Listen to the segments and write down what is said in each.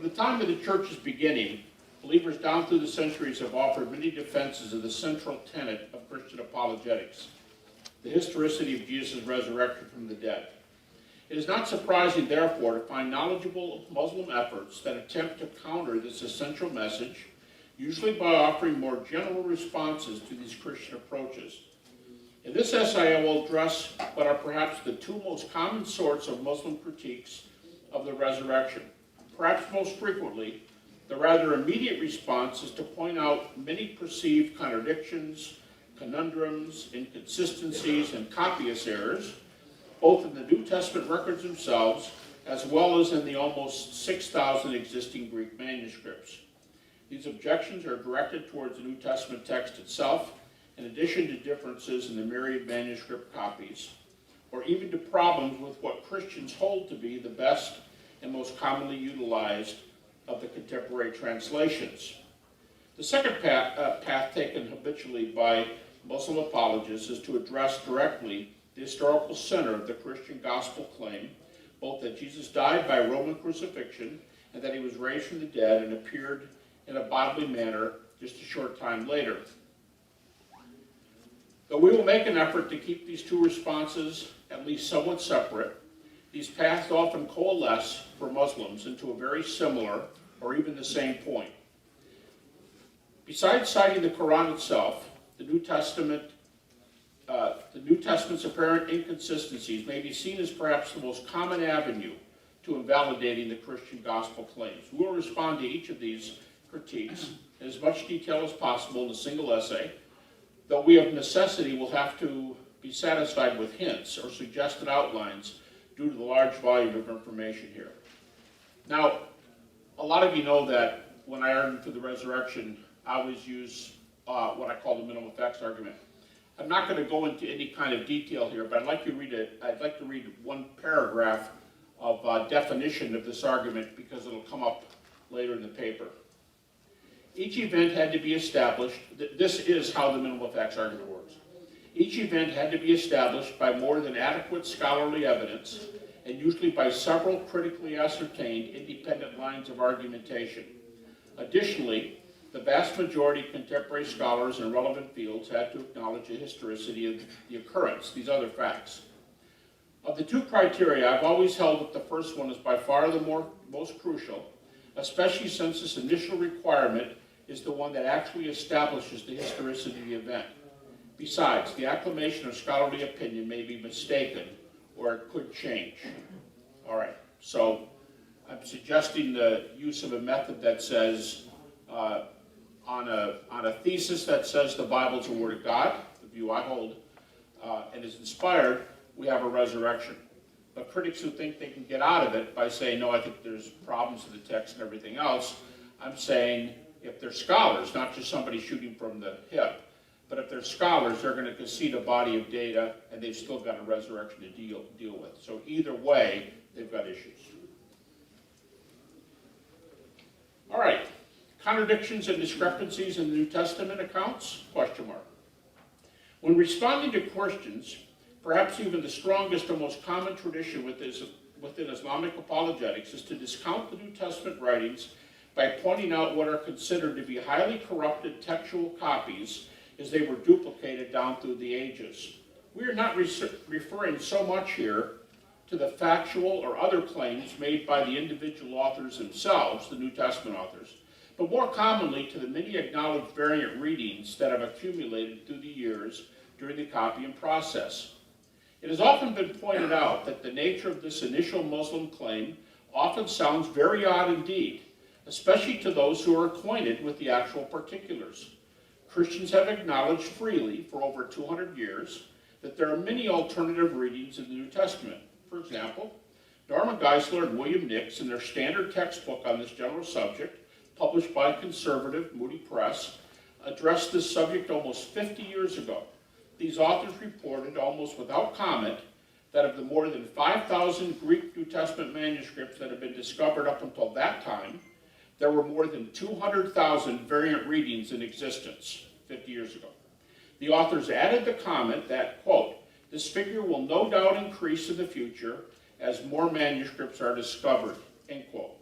From the time of the church's beginning, believers down through the centuries have offered many defenses of the central tenet of Christian apologetics, the historicity of Jesus' resurrection from the dead. It is not surprising, therefore, to find knowledgeable Muslim efforts that attempt to counter this essential message, usually by offering more general responses to these Christian approaches. In this essay, I will address what are perhaps the two most common sorts of Muslim critiques of the resurrection. Perhaps most frequently, the rather immediate response is to point out many perceived contradictions, conundrums, inconsistencies, and copyist errors, both in the New Testament records themselves, as well as in the almost 6,000 existing Greek manuscripts. These objections are directed towards the New Testament text itself, in addition to differences in the myriad manuscript copies, or even to problems with what Christians hold to be the best and most commonly utilized of the contemporary translations. The second path taken habitually by Muslim apologists is to address directly the historical center of the Christian gospel claim, both that Jesus died by Roman crucifixion and that he was raised from the dead and appeared in a bodily manner just a short time later. Though we will make an effort to keep these two responses at least somewhat separate, these paths often coalesce for Muslims into a very similar or even the same point. Besides citing the Quran itself, the New Testament's apparent inconsistencies may be seen as perhaps the most common avenue to invalidating the Christian gospel claims. We will respond to each of these critiques in as much detail as possible in a single essay, though we of necessity will have to be satisfied with hints or suggested outlines due to the large volume of information here. Now, a lot of you know that when I argue for the resurrection, I always use what I call the minimal effects argument. I'm not going to go into any kind of detail here, but I'd like to read one paragraph of definition of this argument because it'll come up later in the paper. Each event had to be established. This is how the minimal effects argument works. Each event had to be established by more than adequate scholarly evidence, and usually by several critically ascertained independent lines of argumentation. Additionally, the vast majority of contemporary scholars in relevant fields had to acknowledge the historicity of the occurrence, these other facts. Of the two criteria, I've always held that the first one is by far the most crucial, especially since this initial requirement is the one that actually establishes the historicity of the event. Besides, the acclamation of scholarly opinion may be mistaken, or it could change. All right, so I'm suggesting the use of a method that says, on a thesis that says the Bible is the Word of God, the view I hold, and is inspired, we have a resurrection. But critics who think they can get out of it by saying, no, I think there's problems in the text and everything else, I'm saying if they're scholars, not just somebody shooting from the hip, but if they're scholars, they're going to concede a body of data, and they've still got a resurrection to deal with. So either way, they've got issues. All right, contradictions and discrepancies in the New Testament accounts? Question mark. When responding to questions, perhaps even the strongest and most common tradition within Islamic apologetics is to discount the New Testament writings by pointing out what are considered to be highly corrupted textual copies as they were duplicated down through the ages. We are not referring so much here to the factual or other claims made by the individual authors themselves, the New Testament authors, but more commonly to the many acknowledged variant readings that have accumulated through the years during the copying process. It has often been pointed out that the nature of this initial Muslim claim often sounds very odd indeed, especially to those who are acquainted with the actual particulars. Christians have acknowledged freely for over 200 years that there are many alternative readings in the New Testament. For example, Norman Geisler and William Nix, in their standard textbook on this general subject, published by conservative Moody Press, addressed this subject almost 50 years ago. These authors reported, almost without comment, that of the more than 5,000 Greek New Testament manuscripts that have been discovered up until that time, there were more than 200,000 variant readings in existence 50 years ago. The authors added the comment that, quote, this figure will no doubt increase in the future as more manuscripts are discovered, end quote.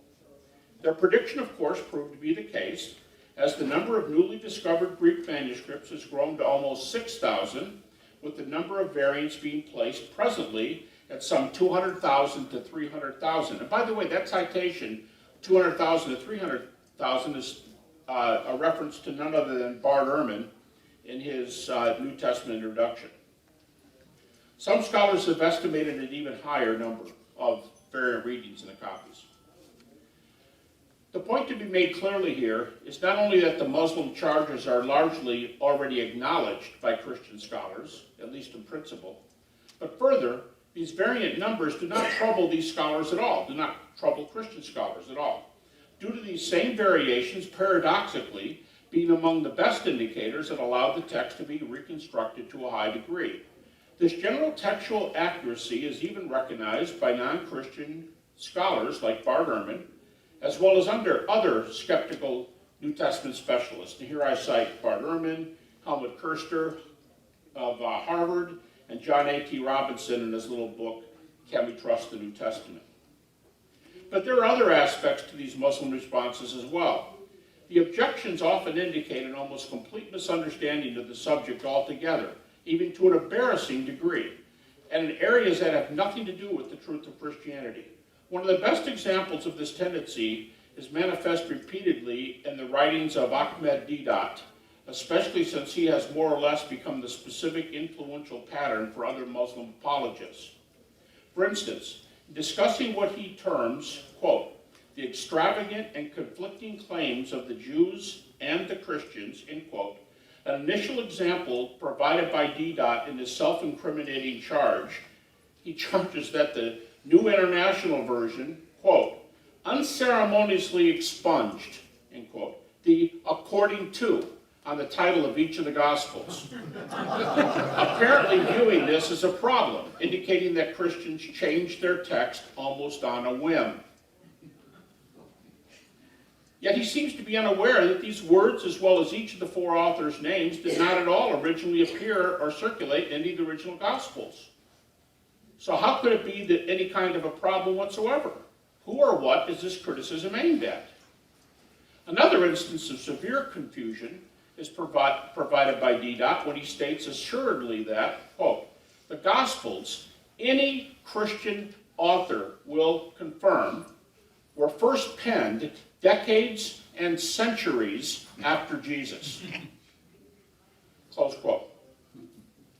Their prediction, of course, proved to be the case, as the number of newly discovered Greek manuscripts has grown to almost 6,000, with the number of variants being placed presently at some 200,000 to 300,000. And by the way, that citation, 200,000 to 300,000, is a reference to none other than Bart Ehrman in his New Testament introduction. Some scholars have estimated an even higher number of variant readings in the copies. The point to be made clearly here is not only that the Muslim charges are largely already acknowledged by Christian scholars, at least in principle, but further, these variant numbers do not trouble these scholars at all, do not trouble Christian scholars at all, due to these same variations paradoxically being among the best indicators that allow the text to be reconstructed to a high degree. This general textual accuracy is even recognized by non-Christian scholars like Bart Ehrman, as well as under other skeptical New Testament specialists. And here I cite Bart Ehrman, Helmut Kirster of Harvard, and John A.T. Robinson in his little book, Can We Trust the New Testament? But there are other aspects to these Muslim responses as well. The objections often indicate an almost complete misunderstanding of the subject altogether, even to an embarrassing degree, and in areas that have nothing to do with the truth of Christianity. One of the best examples of this tendency is manifest repeatedly in the writings of Ahmed Deedat, especially since he has more or less become the specific influential pattern for other Muslim apologists. For instance, discussing what he terms, quote, the extravagant and conflicting claims of the Jews and the Christians, end quote, an initial example provided by Deedat in his self-incriminating charge, he charges that the New International Version, quote, unceremoniously expunged, end quote, the according to on the title of each of the Gospels. Apparently viewing this as a problem, indicating that Christians changed their text almost on a whim. Yet he seems to be unaware that these words, as well as each of the four authors' names, did not at all originally appear or circulate in any of the original Gospels. So how could it be that any kind of a problem whatsoever? Who or what is this criticism aimed at? Another instance of severe confusion is provided by Deedat when he states assuredly that, quote, the Gospels, any Christian author will confirm, were first penned decades and centuries after Jesus. Close quote.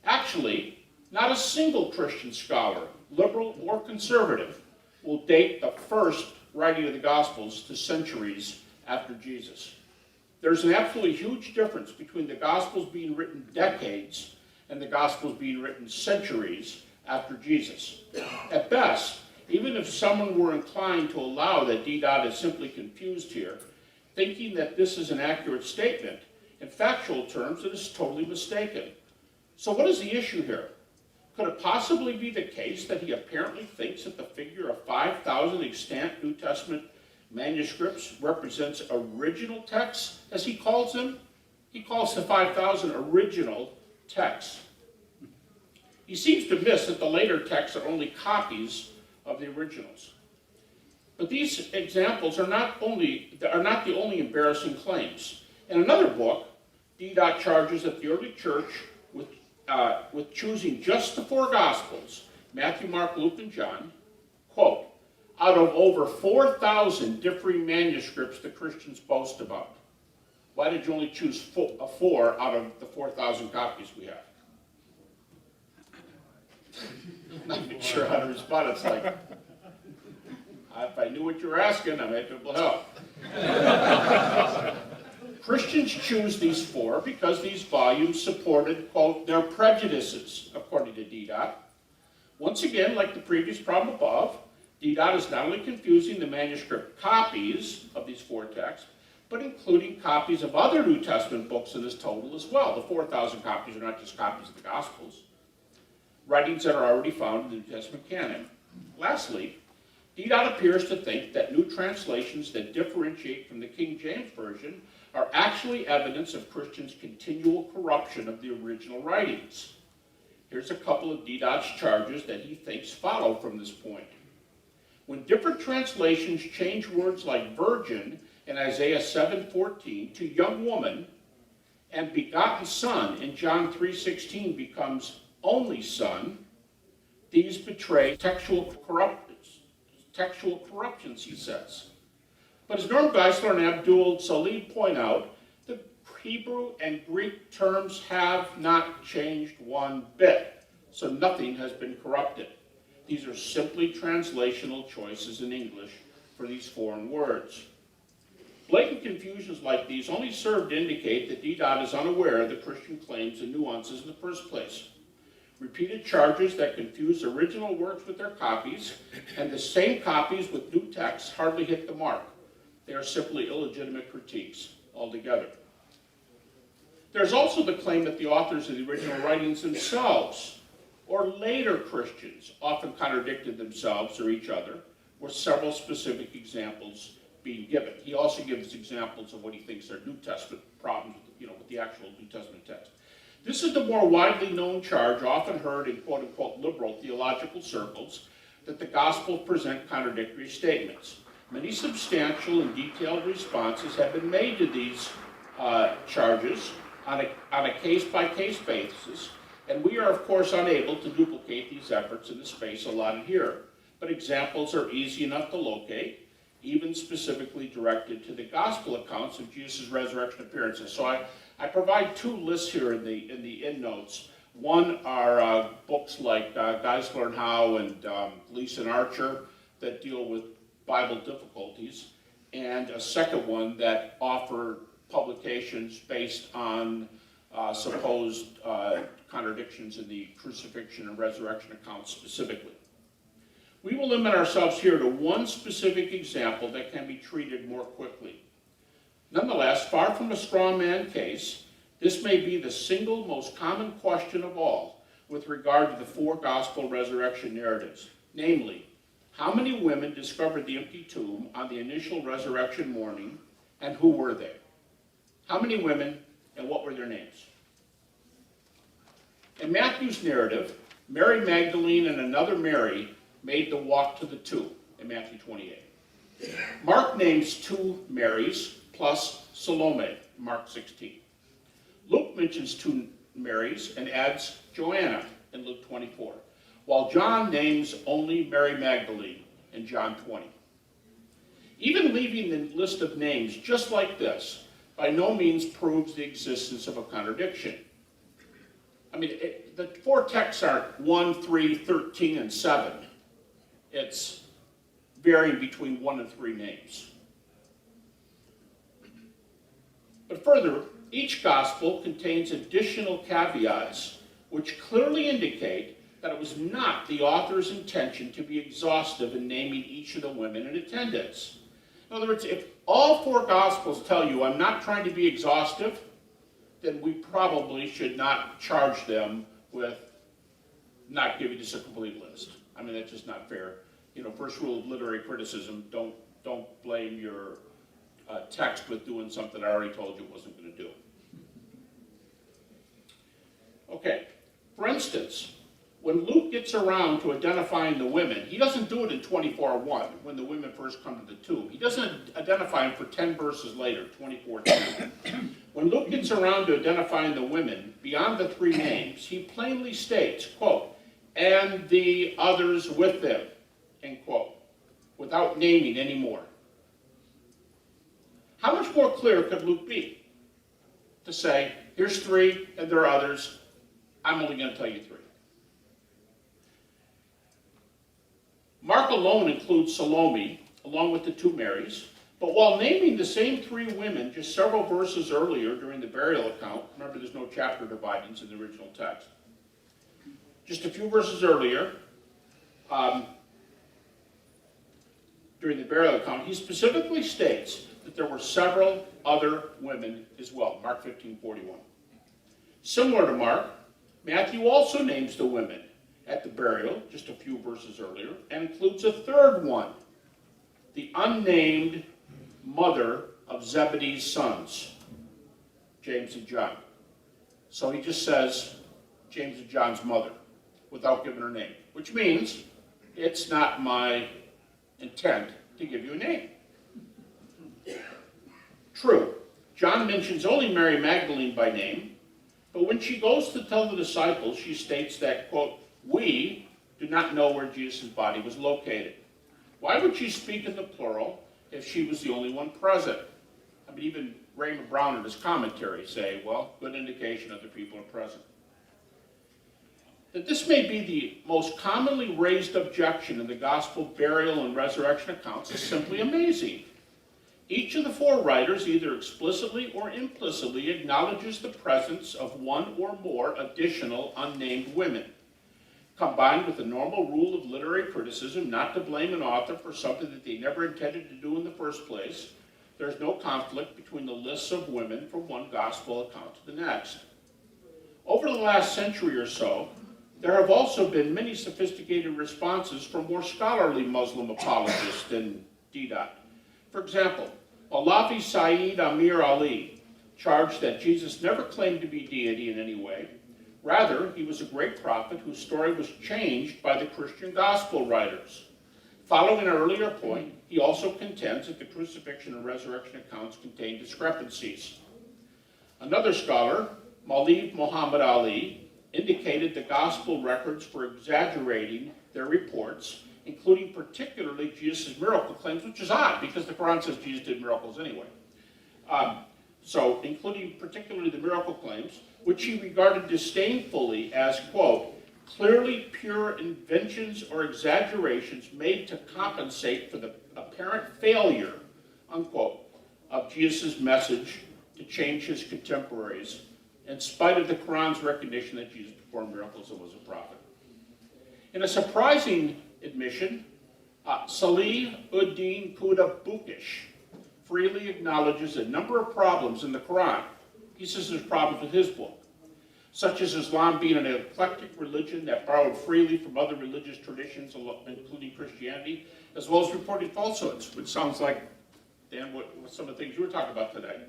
Actually, not a single Christian scholar, liberal or conservative, will date the first writing of the Gospels to centuries after Jesus. There's an absolutely huge difference between the Gospels being written decades and the Gospels being written centuries after Jesus. At best, even if someone were inclined to allow that Deedat is simply confused here, thinking that this is an accurate statement, in factual terms, it is totally mistaken. So what is the issue here? Could it possibly be the case that he apparently thinks that the figure of 5,000 extant New Testament manuscripts represents original texts, as he calls them? He calls the 5,000 original texts. He seems to miss that the later texts are only copies of the originals. But these examples are not the only embarrassing claims. In another book, Deedat charges that the early church, with choosing just the four Gospels, Matthew, Mark, Luke, and John, quote, out of over 4,000 differing manuscripts the Christians boast about. Why did you only choose four out of the 4,000 copies we have? Not even sure how to respond. It's like, if I knew what you were asking, I might be able to help. Christians choose these four because these volumes supported, quote, their prejudices, according to Deedat. Once again, like the previous problem above, Deedat is not only confusing the manuscript copies of these four texts, but including copies of other New Testament books in this total as well. The 4,000 copies are not just copies of the Gospels, writings that are already found in the New Testament canon. Lastly, Deedat appears to think that new translations that differentiate from the King James Version are actually evidence of Christians' continual corruption of the original writings. Here's a couple of Deedat's charges that he thinks follow from this point. When different translations change words like virgin in Isaiah 7:14 to young woman, and begotten son in John 3:16 becomes only son, these betray textual corruptions, he says. But as Norm Geisler and Abdul Salih point out, the Hebrew and Greek terms have not changed one bit, so nothing has been corrupted. These are simply translational choices in English for these foreign words. Blatant confusions like these only serve to indicate that DDOT is unaware of the Christian claims and nuances in the first place. Repeated charges that confuse original works with their copies, and the same copies with new texts hardly hit the mark. They are simply illegitimate critiques altogether. There's also the claim that the authors of the original writings themselves, or later Christians, often contradicted themselves or each other, with several specific examples being given. He also gives examples of what he thinks are New Testament problems with the actual New Testament text. This is the more widely known charge, often heard in quote-unquote liberal theological circles, that the Gospels present contradictory statements. Many substantial and detailed responses have been made to these charges on a case-by-case basis, and we are, of course, unable to duplicate these efforts in the space allotted here. But examples are easy enough to locate, even specifically directed to the Gospel accounts of Jesus' resurrection appearances. So I provide two lists here in the endnotes. One are books like Geisler and Howe and Gleason Archer that deal with Bible difficulties, and a second one that offer publications based on supposed contradictions in the crucifixion and resurrection accounts specifically. We will limit ourselves here to one specific example that can be treated more quickly. Nonetheless, far from a straw man case, this may be the single most common question of all with regard to the four gospel resurrection narratives. Namely, how many women discovered the empty tomb on the initial resurrection morning, and who were they? How many women, and what were their names? In Matthew's narrative, Mary Magdalene and another Mary made the walk to the tomb in Matthew 28. Mark names two Marys plus Salome, Mark 16. Luke mentions two Marys and adds Joanna in Luke 24, while John names only Mary Magdalene in John 20. Even leaving the list of names just like this by no means proves the existence of a contradiction. I mean, the four texts aren't 1, 3, 13, and 7. It's varying between 1 and 3 names. But further, each gospel contains additional caveats which clearly indicate that it was not the author's intention to be exhaustive in naming each of the women in attendance. In other words, if all four gospels tell you I'm not trying to be exhaustive, then we probably should not charge them with not giving us a complete list. I mean, that's just not fair. First rule of literary criticism, don't blame your text with doing something I already told you it wasn't going to do. Okay, for instance, when Luke gets around to identifying the women, he doesn't do it in 24:1 when the women first come to the tomb. He doesn't identify them for 10 verses later, 24:2. When Luke gets around to identifying the women, beyond the 3 names, he plainly states, quote, and the others with them, end quote, without naming any more. How much more clear could Luke be to say, here's 3 and there are others, I'm only going to tell you 3. Mark alone includes Salome, along with the 2 Marys, but while naming the same 3 women just several verses earlier during the burial account, remember there's no chapter dividings in the original text, just a few verses earlier, during the burial account, he specifically states that there were several other women as well, Mark 15:41. Similar to Mark, Matthew also names the women at the burial, just a few verses earlier, and includes a 3rd one, the unnamed mother of Zebedee's sons, James and John. So he just says James and John's mother, without giving her name, which means it's not my intent to give you a name. True, John mentions only Mary Magdalene by name, but when she goes to tell the disciples, she states that, quote, we do not know where Jesus' body was located. Why would she speak in the plural if she was the only one present? I mean, even Raymond Brown in his commentary say, well, good indication other people are present. That this may be the most commonly raised objection in the gospel burial and resurrection accounts is simply amazing. Each of the four writers either explicitly or implicitly acknowledges the presence of one or more additional unnamed women. Combined with the normal rule of literary criticism not to blame an author for something that they never intended to do in the first place, there's no conflict between the lists of women from one gospel account to the next. Over the last century or so, there have also been many sophisticated responses from more scholarly Muslim apologists than DDOT. For example, Malafi Saeed Amir Ali charged that Jesus never claimed to be deity in any way. Rather, he was a great prophet whose story was changed by the Christian gospel writers. Following an earlier point, he also contends that the crucifixion and resurrection accounts contain discrepancies. Another scholar, Maulid Muhammad Ali, indicated the gospel records were exaggerating their reports, including particularly Jesus' miracle claims, which is odd because the Quran says Jesus did miracles anyway. So, including particularly the miracle claims, which he regarded disdainfully as, quote, clearly pure inventions or exaggerations made to compensate for the apparent failure, unquote, of Jesus' message to change his contemporaries, in spite of the Quran's recognition that Jesus performed miracles and was a prophet. In a surprising admission, Salih ud-Din Quda Bukish freely acknowledges a number of problems in the Quran. He says there's problems with his book, such as Islam being an eclectic religion that borrowed freely from other religious traditions, including Christianity, as well as reported falsehoods, which sounds like, Dan, what some of the things you were talking about today.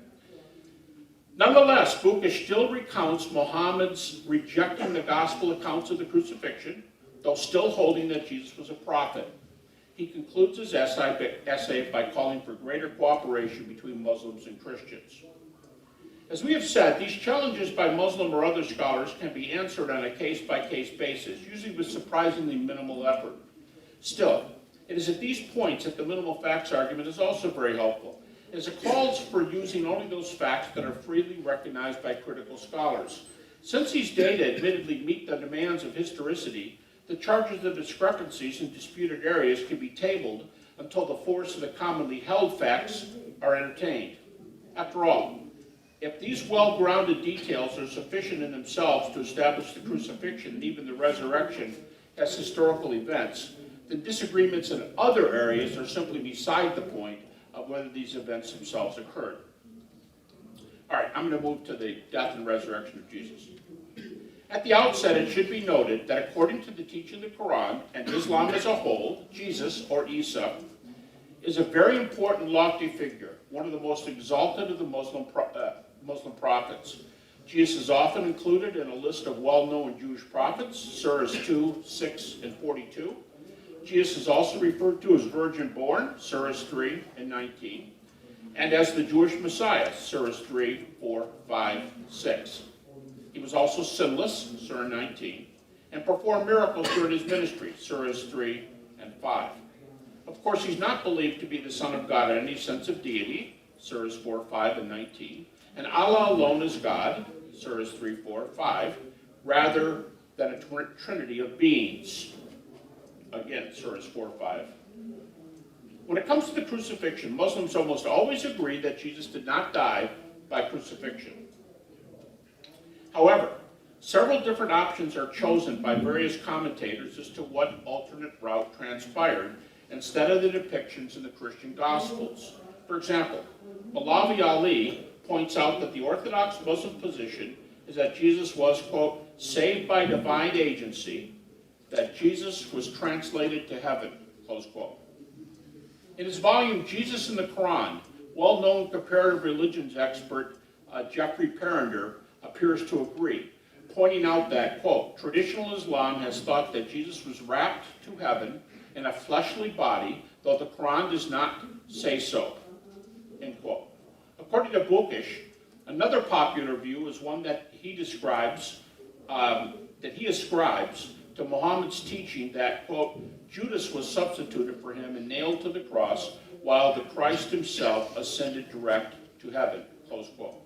Nonetheless, Bukish still recounts Muhammad's rejecting the gospel accounts of the crucifixion, though still holding that Jesus was a prophet. He concludes his essay by calling for greater cooperation between Muslims and Christians. As we have said, these challenges by Muslim or other scholars can be answered on a case-by-case basis, usually with surprisingly minimal effort. Still, it is at these points that the minimal facts argument is also very helpful, as it calls for using only those facts that are freely recognized by critical scholars. Since these data admittedly meet the demands of historicity, the charges of discrepancies in disputed areas can be tabled until the force of the commonly held facts are entertained. After all, if these well-grounded details are sufficient in themselves to establish the crucifixion and even the resurrection as historical events, then disagreements in other areas are simply beside the point of whether these events themselves occurred. All right, I'm going to move to the death and resurrection of Jesus. At the outset, it should be noted that according to the teaching of the Quran and Islam as a whole, Jesus, or Isa, is a very important lofty figure, one of the most exalted of the Muslim prophets. Jesus is often included in a list of well-known Jewish prophets, surahs 2, 6, and 42. Jesus is also referred to as virgin born, surahs 3 and 19, and as the Jewish Messiah, surahs 3, 4, 5, 6. He was also sinless, surah 19, and performed miracles during his ministry, surahs 3 and 5. Of course, he's not believed to be the Son of God in any sense of deity, surahs 4, 5, and 19, and Allah alone is God, surahs 3, 4, 5, rather than a trinity of beings. Again, surahs 4, 5. When it comes to the crucifixion, Muslims almost always agree that Jesus did not die by crucifixion. However, several different options are chosen by various commentators as to what alternate route transpired instead of the depictions in the Christian Gospels. For example, Malavi Ali points out that the Orthodox Muslim position is that Jesus was, quote, saved by divine agency, that Jesus was translated to heaven, close quote. In his volume, Jesus in the Quran, well-known comparative religions expert Jeffrey Perrinder appears to agree, pointing out that, quote, traditional Islam has thought that Jesus was wrapped to heaven in a fleshly body though the Quran does not say so, end quote. According to Bukish, another popular view is one that he describes, ascribes to Muhammad's teaching that, quote, Judas was substituted for him and nailed to the cross, while the Christ himself ascended direct to heaven, close quote.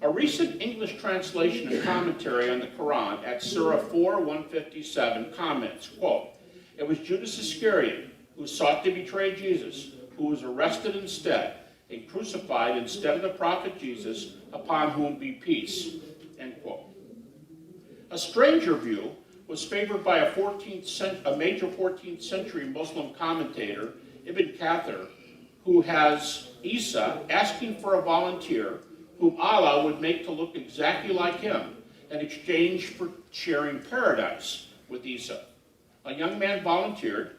A recent English translation and commentary on the Quran at Surah 4:157 comments, quote, it was Judas Iscariot who sought to betray Jesus, who was arrested instead and crucified instead of the prophet Jesus, upon whom be peace, end quote. A stranger view was favored by a major 14th century Muslim commentator, Ibn Kathir, who has Isa asking for a volunteer whom Allah would make to look exactly like him in exchange for sharing paradise with Isa. A young man volunteered,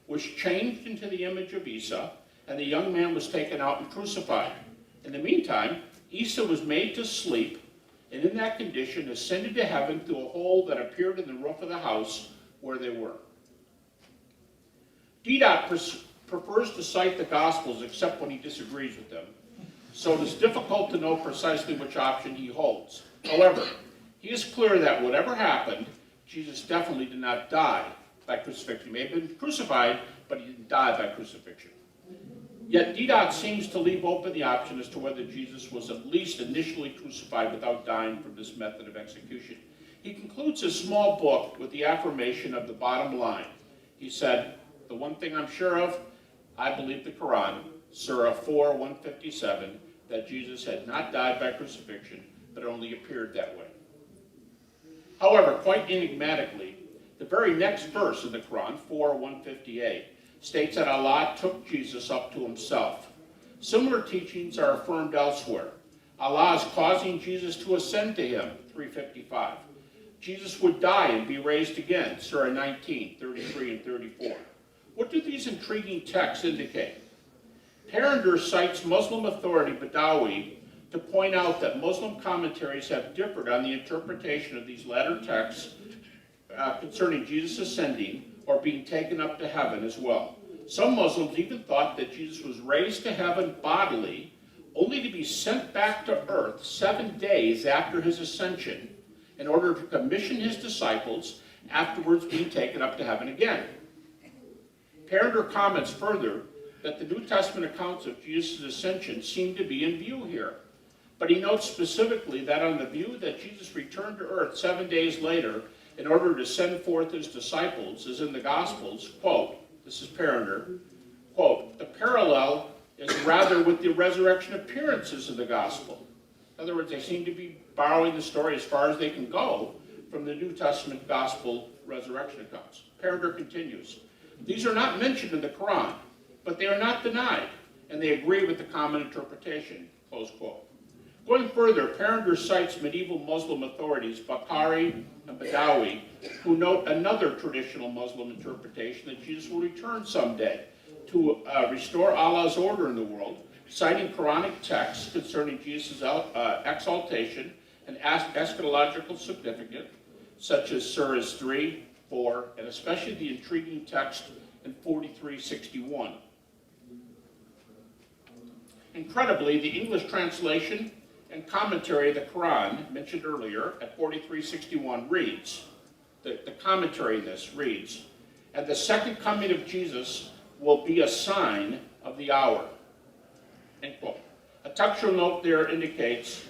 was changed into the image of Isa, and the young man was taken out and crucified. In the meantime, Isa was made to sleep, and in that condition ascended to heaven through a hole that appeared in the roof of the house where they were. D.Dot prefers to cite the Gospels except when he disagrees with them, so it is difficult to know precisely which option he holds. However, he is clear that whatever happened, Jesus definitely did not die by crucifixion. He may have been crucified, but he didn't die by crucifixion. Yet D.Dot seems to leave open the option as to whether Jesus was at least initially crucified without dying from this method of execution. He concludes his small book with the affirmation of the bottom line. He said, the one thing I'm sure of, I believe the Quran, Surah 4:157, that Jesus had not died by crucifixion, but only appeared that way. However, quite enigmatically, the very next verse in the Quran, 4:158, states that Allah took Jesus up to himself. Similar teachings are affirmed elsewhere. Allah is causing Jesus to ascend to him, 3:55. Jesus would die and be raised again, Surah 19:33 and 34. What do these intriguing texts indicate? Perrinder cites Muslim authority Badawi to point out that Muslim commentaries have differed on the interpretation of these latter texts concerning Jesus ascending or being taken up to heaven as well. Some Muslims even thought that Jesus was raised to heaven bodily, only to be sent back to earth 7 days after his ascension in order to commission his disciples, afterwards being taken up to heaven again. Perrinder comments further that the New Testament accounts of Jesus' ascension seem to be in view here. But he notes specifically that on the view that Jesus returned to earth 7 days later in order to send forth his disciples, as in the Gospels, quote, this is Perrinder, quote, the parallel is rather with the resurrection appearances of the Gospel. In other words, they seem to be borrowing the story as far as they can go from the New Testament Gospel resurrection accounts. Perrinder continues, these are not mentioned in the Quran, but they are not denied, and they agree with the common interpretation, close quote. Going further, Perrinder cites medieval Muslim authorities, Bukhari and Badawi, who note another traditional Muslim interpretation that Jesus will return someday to restore Allah's order in the world, citing Quranic texts concerning Jesus' exaltation and eschatological significance, such as Surahs 3, 4, and especially the intriguing text in 43:61. Incredibly, the English translation and commentary of the Quran, mentioned earlier at 43:61, reads, the commentary in this reads, and the second coming of Jesus will be a sign of the hour, end quote. A textual note there indicates,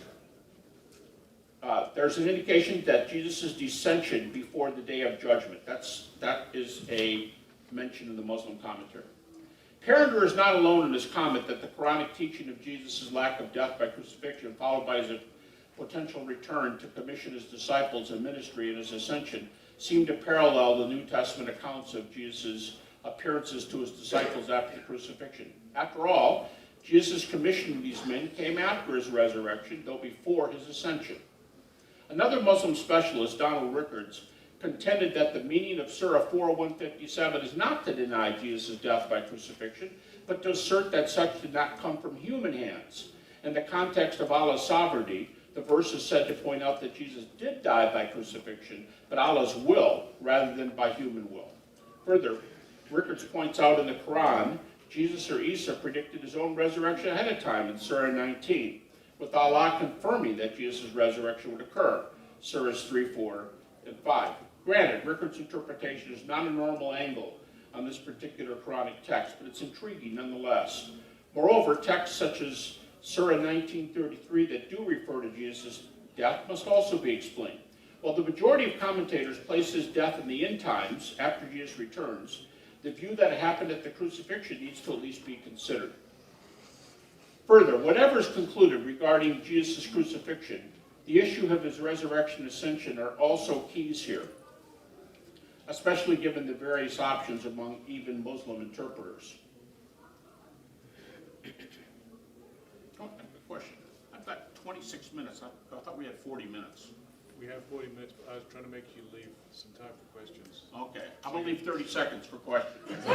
there's an indication that Jesus' descension before the day of judgment. That is a mention in the Muslim commentary. Perrinder is not alone in his comment that the Quranic teaching of Jesus' lack of death by crucifixion, followed by his potential return to commission his disciples in ministry and his ascension, seem to parallel the New Testament accounts of Jesus' appearances to his disciples after the crucifixion. After all, Jesus' commission of these men came after his resurrection, though before his ascension. Another Muslim specialist, Donald Rickards, contended that the meaning of Surah 4:157 is not to deny Jesus' death by crucifixion, but to assert that such did not come from human hands. In the context of Allah's sovereignty, the verse is said to point out that Jesus did die by crucifixion, but Allah's will rather than by human will. Further, Rickards points out in the Quran, Jesus or Isa predicted his own resurrection ahead of time in Surah 19, with Allah confirming that Jesus' resurrection would occur, Surahs 3, 4, and 5. Granted, Rickards' interpretation is not a normal angle on this particular Quranic text, but it's intriguing nonetheless. Moreover, texts such as Surah 1933 that do refer to Jesus' death must also be explained. While the majority of commentators place his death in the end times, after Jesus returns, the view that it happened at the crucifixion needs to at least be considered. Further, whatever is concluded regarding Jesus' crucifixion, the issue of his resurrection and ascension are also keys here, especially given the various options among even Muslim interpreters. Oh, I have a question. I've got 26 minutes. I thought we had 40 minutes. We have 40 minutes, but I was trying to make you leave some time for questions. Okay, I'm going to leave 30 seconds for questions. I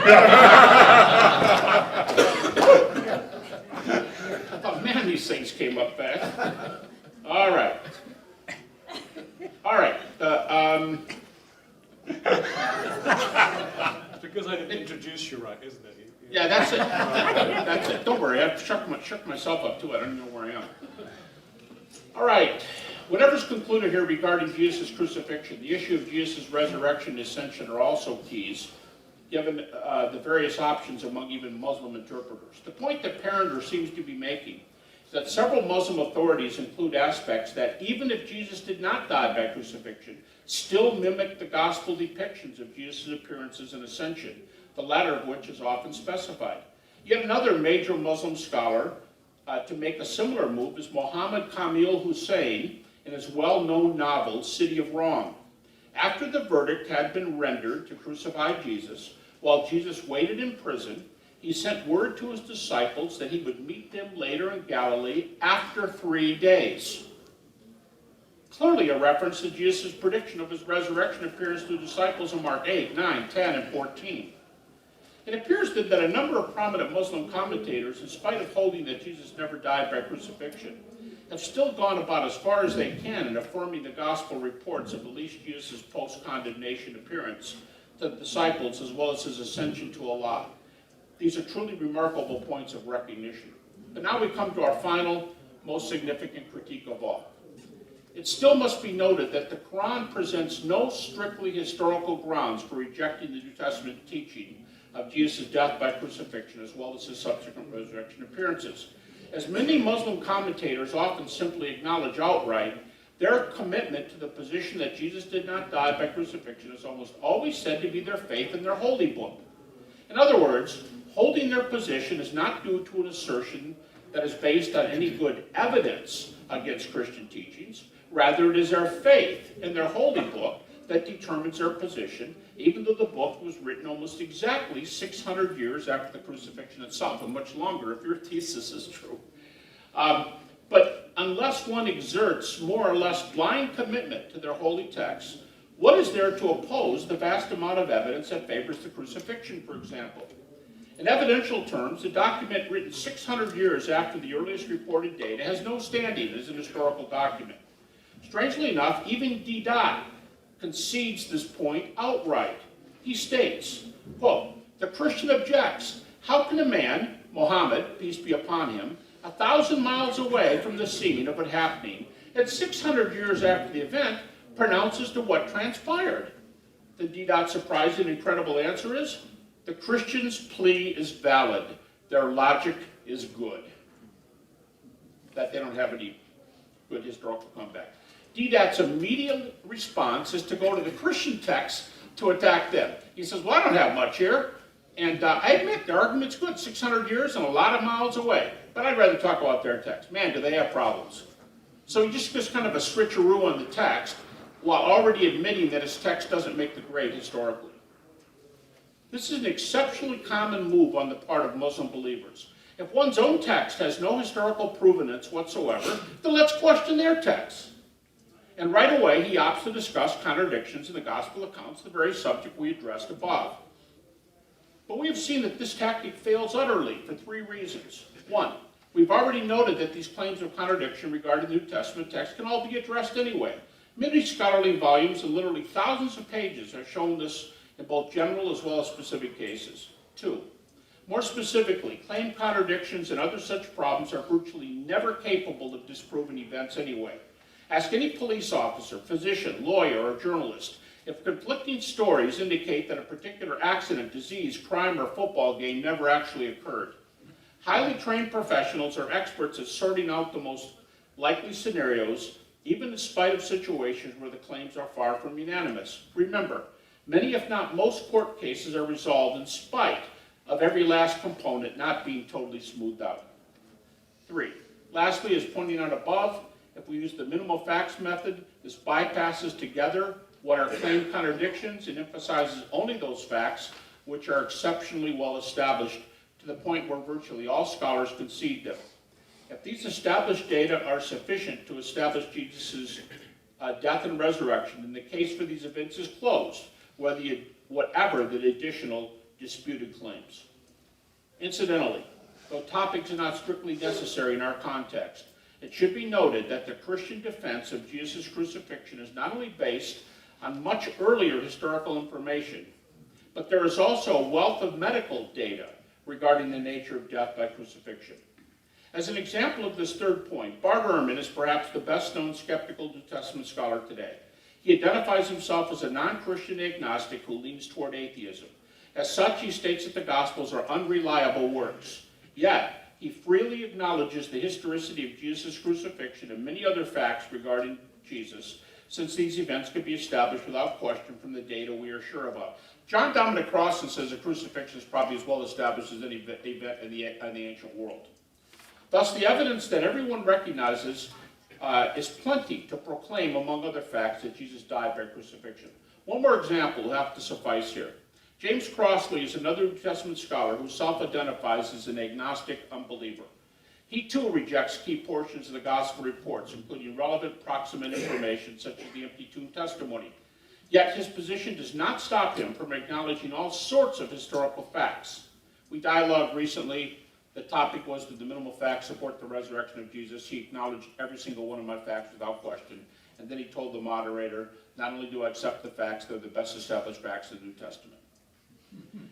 thought, man, these things came up fast. All right. All right. It's because I didn't introduce you right, isn't it? Yeah, that's it. That's it. Don't worry, I've shook myself up too. I don't even know where I am. All right. Whatever's concluded here regarding Jesus' crucifixion, the issue of Jesus' resurrection and ascension are also keys, given the various options among even Muslim interpreters. The point that Parender seems to be making is that several Muslim authorities include aspects that, even if Jesus did not die by crucifixion, still mimic the gospel depictions of Jesus' appearances and ascension, the latter of which is often specified. Yet another major Muslim scholar to make a similar move is Mohammed Kamil Hussein in his well-known novel, City of Wrong. After the verdict had been rendered to crucify Jesus, while Jesus waited in prison, he sent word to his disciples that he would meet them later in Galilee after 3 days. Clearly a reference to Jesus' prediction of his resurrection appears to the disciples in Mark 8, 9, 10, and 14. It appears that a number of prominent Muslim commentators, in spite of holding that Jesus never died by crucifixion, have still gone about as far as they can in affirming the gospel reports of at least Jesus' post-condemnation appearance to the disciples as well as his ascension to Allah. These are truly remarkable points of recognition. But now we come to our final, most significant critique of all. It still must be noted that the Quran presents no strictly historical grounds for rejecting the New Testament teaching of Jesus' death by crucifixion as well as his subsequent resurrection appearances. As many Muslim commentators often simply acknowledge outright, their commitment to the position that Jesus did not die by crucifixion is almost always said to be their faith in their holy book. In other words, holding their position is not due to an assertion that is based on any good evidence against Christian teachings. Rather, it is their faith in their holy book that determines their position, even though the book was written almost exactly 600 years after the crucifixion itself, and much longer if your thesis is true. But unless one exerts more or less blind commitment to their holy texts, what is there to oppose the vast amount of evidence that favors the crucifixion, for example? In evidential terms, the document written 600 years after the earliest reported data has no standing as an historical document. Strangely enough, even D. Concedes this point outright. He states, quote, "The Christian objects, how can a man, Muhammad, peace be upon him, 1,000 miles away from the scene of it happening, and 600 years after the event, pronounce as to what transpired?" The D. surprising and incredible answer is, the Christian's plea is valid. Their logic is good. That they don't have any good historical comeback. D.'s immediate response is to go to the Christian text to attack them. He says, well, I don't have much here. And I admit, their argument's good, 600 years and a lot of miles away. But I'd rather talk about their text. Man, do they have problems. So he just kind of a switcheroo on the text, while already admitting that his text doesn't make the grade historically. This is an exceptionally common move on the part of Muslim believers. If one's own text has no historical provenance whatsoever, then let's question their text. And right away, he opts to discuss contradictions in the gospel accounts, the very subject we addressed above. But we have seen that this tactic fails utterly for 3 reasons. 1, we've already noted that these claims of contradiction regarding the New Testament text can all be addressed anyway. Many scholarly volumes and literally thousands of pages have shown this in both general as well as specific cases. 2. More specifically, claim contradictions and other such problems are virtually never capable of disproving events anyway. Ask any police officer, physician, lawyer, or journalist if conflicting stories indicate that a particular accident, disease, crime, or football game never actually occurred. Highly trained professionals are experts at sorting out the most likely scenarios, even in spite of situations where the claims are far from unanimous. Remember, many if not most court cases are resolved in spite of every last component not being totally smoothed out. 3. Lastly, as pointed out above, if we use the minimal facts method, this bypasses together what are claimed contradictions and emphasizes only those facts which are exceptionally well established to the point where virtually all scholars concede them. If these established data are sufficient to establish Jesus' death and resurrection, then the case for these events is closed, whatever the additional disputed claims. Incidentally, though topics are not strictly necessary in our context, it should be noted that the Christian defense of Jesus' crucifixion is not only based on much earlier historical information, but there is also a wealth of medical data regarding the nature of death by crucifixion. As an example of this third point, Bart Ehrman is perhaps the best-known skeptical New Testament scholar today. He identifies himself as a non-Christian agnostic who leans toward atheism. As such, he states that the Gospels are unreliable works. Yet, he freely acknowledges the historicity of Jesus' crucifixion and many other facts regarding Jesus, since these events could be established without question from the data we are sure about. John Dominic Crossan says the crucifixion is probably as well established as any event in the ancient world. Thus, the evidence that everyone recognizes is plenty to proclaim, among other facts, that Jesus died by crucifixion. One more example will have to suffice here. James Crossley is another New Testament scholar who self-identifies as an agnostic unbeliever. He too rejects key portions of the gospel reports, including relevant proximate information such as the empty tomb testimony. Yet his position does not stop him from acknowledging all sorts of historical facts. We dialogued recently. The topic was, did the minimal facts support the resurrection of Jesus? He acknowledged every single one of my facts without question. And then he told the moderator, not only do I accept the facts, they're the best established facts of the New Testament.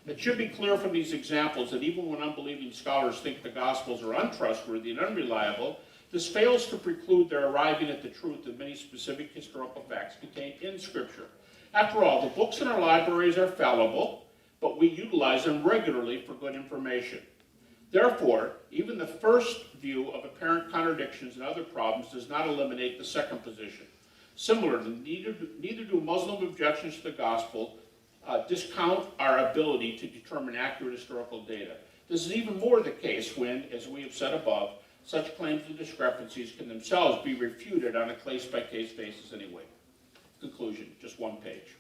It should be clear from these examples that even when unbelieving scholars think the Gospels are untrustworthy and unreliable, this fails to preclude their arriving at the truth of many specific historical facts contained in Scripture. After all, the books in our libraries are fallible, but we utilize them regularly for good information. Therefore, even the first view of apparent contradictions and other problems does not eliminate the second position. Similarly, neither do Muslim objections to the Gospel discount our ability to determine accurate historical data. This is even more the case when, as we have said above, such claims and discrepancies can themselves be refuted on a case-by-case basis anyway. Conclusion, just one page.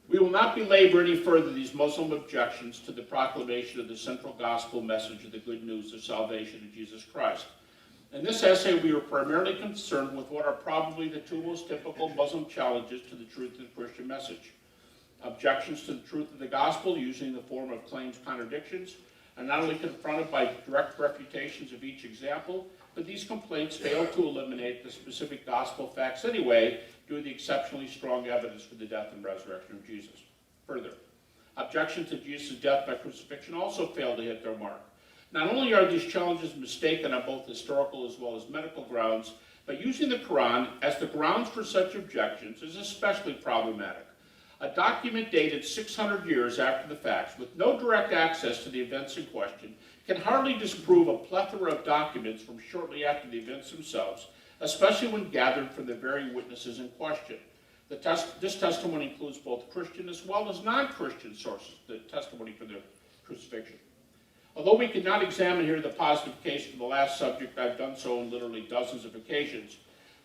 We will not belabor any further these Muslim objections to the proclamation of the central gospel message of the good news of salvation in Jesus Christ. In this essay, we are primarily concerned with what are probably the two most typical Muslim challenges to the truth of the Christian message. Objections to the truth of the gospel, usually in the form of claims contradictions, are not only confronted by direct refutations of each example, but these complaints fail to eliminate the specific gospel facts anyway, due to the exceptionally strong evidence for the death and resurrection of Jesus. Further, objections to Jesus' death by crucifixion also fail to hit their mark. Not only are these challenges mistaken on both historical as well as medical grounds, but using the Quran as the grounds for such objections is especially problematic. A document dated 600 years after the facts, with no direct access to the events in question, can hardly disprove a plethora of documents from shortly after the events themselves, especially when gathered from the very witnesses in question. This testimony includes both Christian as well as non-Christian sources, the testimony for the crucifixion. Although we cannot examine here the positive case for the last subject, I've done so on literally dozens of occasions,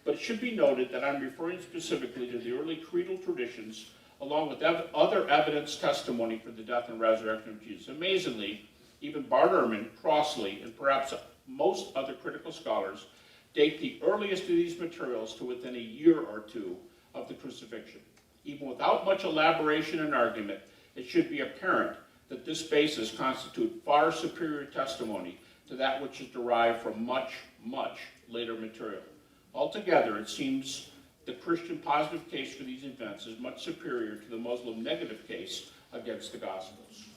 but it should be noted that I'm referring specifically to the early creedal traditions along with other evidence testimony for the death and resurrection of Jesus. Amazingly, even Bart Ehrman, Crossley, and perhaps most other critical scholars date the earliest of these materials to within a year or two of the crucifixion. Even without much elaboration and argument, it should be apparent that this basis constitutes far superior testimony to that which is derived from much, much later material. Altogether, it seems the Christian positive case for these events is much superior to the Muslim negative case against the Gospels.